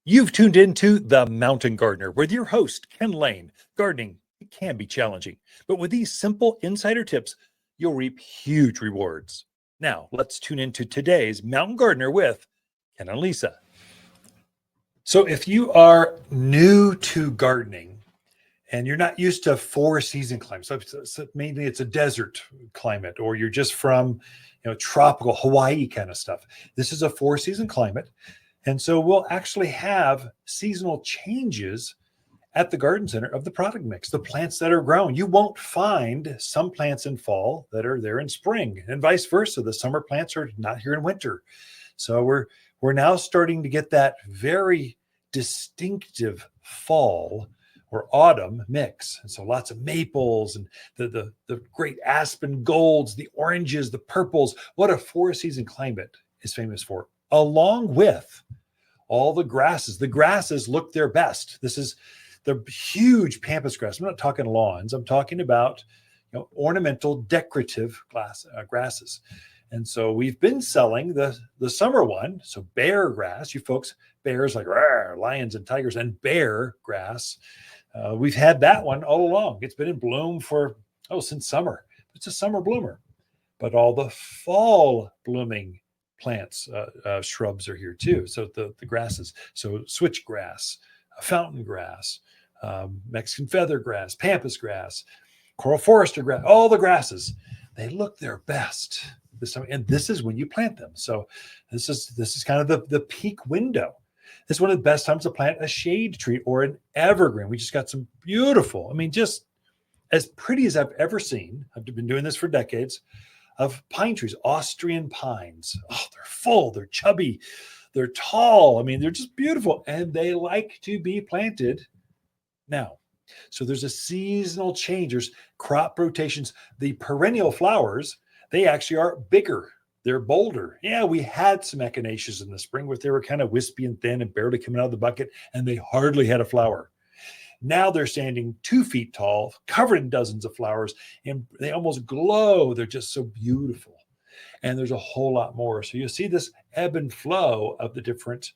You've tuned into The Mountain Gardener with your host, Ken Lain. Gardening, it can be challenging, but with these simple insider tips, you'll reap huge rewards. Now, let's tune into today's Mountain Gardener with Ken and Lisa. So, if you are new to gardening and you're not used to four-season climate, so mainly it's a desert climate, or you're just from tropical Hawaii kind of stuff. This is a four-season climate. And so we'll actually have seasonal changes at the garden center of the product mix, the plants that are grown. You won't find some plants in fall that are there in spring, and vice versa. The summer plants are not here in winter. So we're now starting to get that very distinctive fall or autumn mix. And so lots of maples and the great aspen golds, the oranges, the purples. What a four-season climate is famous for, along with all the grasses. The grasses look their best. This is the huge pampas grass. I'm not talking lawns. I'm talking about ornamental, decorative grasses. And so we've been selling the summer one. So bear grass, you folks, bears like lions and tigers, and bear grass. We've had that one all along. It's been in bloom since summer. It's a summer bloomer. But all the fall blooming plants, shrubs are here too. So the grasses, so switchgrass, fountain grass, Mexican feather grass, pampas grass, coral forester grass, all the grasses, they look their best this time. And this is when you plant them. So this is kind of the peak window. This is one of the best times to plant a shade tree or an evergreen. We just got some beautiful, just as pretty as I've ever seen. I've been doing this for decades. Of pine trees, Austrian pines. Oh, they're full, they're chubby, they're tall. They're just beautiful, and they like to be planted now. So there's a seasonal change. There's crop rotations. The perennial flowers, they actually are bigger. They're bolder. Yeah, we had some echinaceas in the spring, but they were kind of wispy and thin and barely coming out of the bucket, and they hardly had a flower. Now they're standing 2 feet tall, covered in dozens of flowers, and they almost glow. They're just so beautiful. And there's a whole lot more. So you'll see this ebb and flow of the different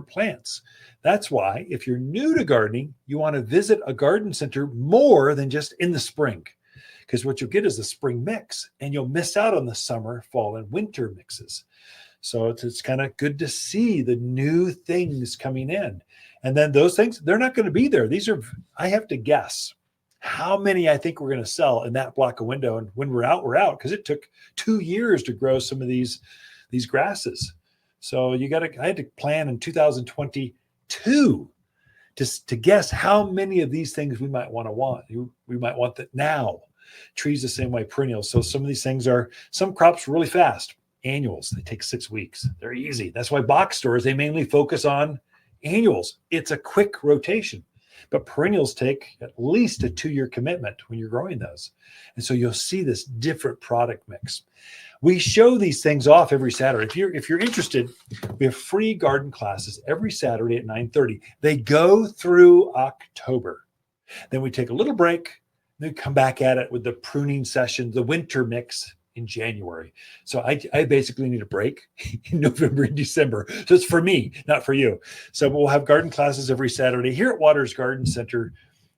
plants. That's why if you're new to gardening, you want to visit a garden center more than just in the spring. Because what you'll get is the spring mix, and you'll miss out on the summer, fall, and winter mixes. So it's kind of good to see the new things coming in. And then those things, they're not going to be there. I have to guess how many I think we're going to sell in that block of window. And when we're out, because it took 2 years to grow some of these grasses. So I had to plan in 2022 to guess how many of these things we might want. We might want that now. Trees the same way, perennials. So some of these things some crops really fast. Annuals, they take 6 weeks. They're easy. That's why box stores, they mainly focus on annuals. It's a quick rotation, but perennials take at least a 2-year commitment when you're growing those. And so you'll see this different product mix. We show these things off every Saturday. If you're interested, we have free garden classes every Saturday at 9:30. They go through October. Then we take a little break, then come back at it with the pruning session, the winter mix in January. So I basically need a break in November and December. So it's for me, not for you. So we'll have garden classes every Saturday here at Waters Garden Center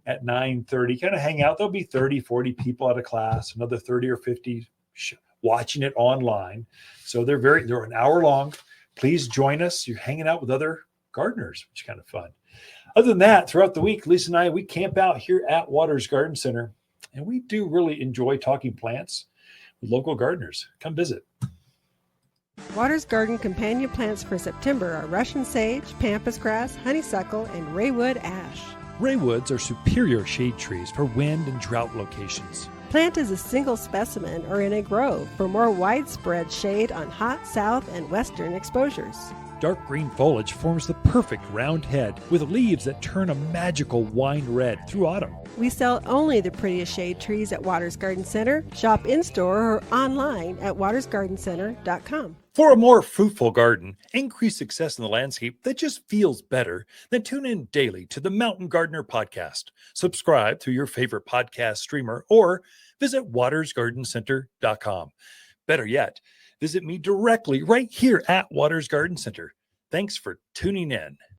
at 9:30. Kind of hang out. There'll be 30, 40 people at a class, another 30 or 50 watching it online. So they're an hour long. Please join us. You're hanging out with other gardeners, which is kind of fun. Other than that, throughout the week, Lisa and I, we camp out here at Waters Garden Center, and we do really enjoy talking plants with local gardeners. Come visit. Waters Garden companion plants for September are Russian sage, pampas grass, honeysuckle, and raywood ash. Raywoods are superior shade trees for wind and drought locations. Plant as a single specimen or in a grove for more widespread shade on hot south and western exposures. Dark green foliage forms the perfect round head with leaves that turn a magical wine red through autumn. We sell only the prettiest shade trees at Waters Garden Center. Shop in-store or online at watersgardencenter.com. For a more fruitful garden, increased success in the landscape that just feels better, then tune in daily to the Mountain Gardener podcast. Subscribe through your favorite podcast streamer or visit watersgardencenter.com. Better yet, visit me directly right here at Waters Garden Center. Thanks for tuning in.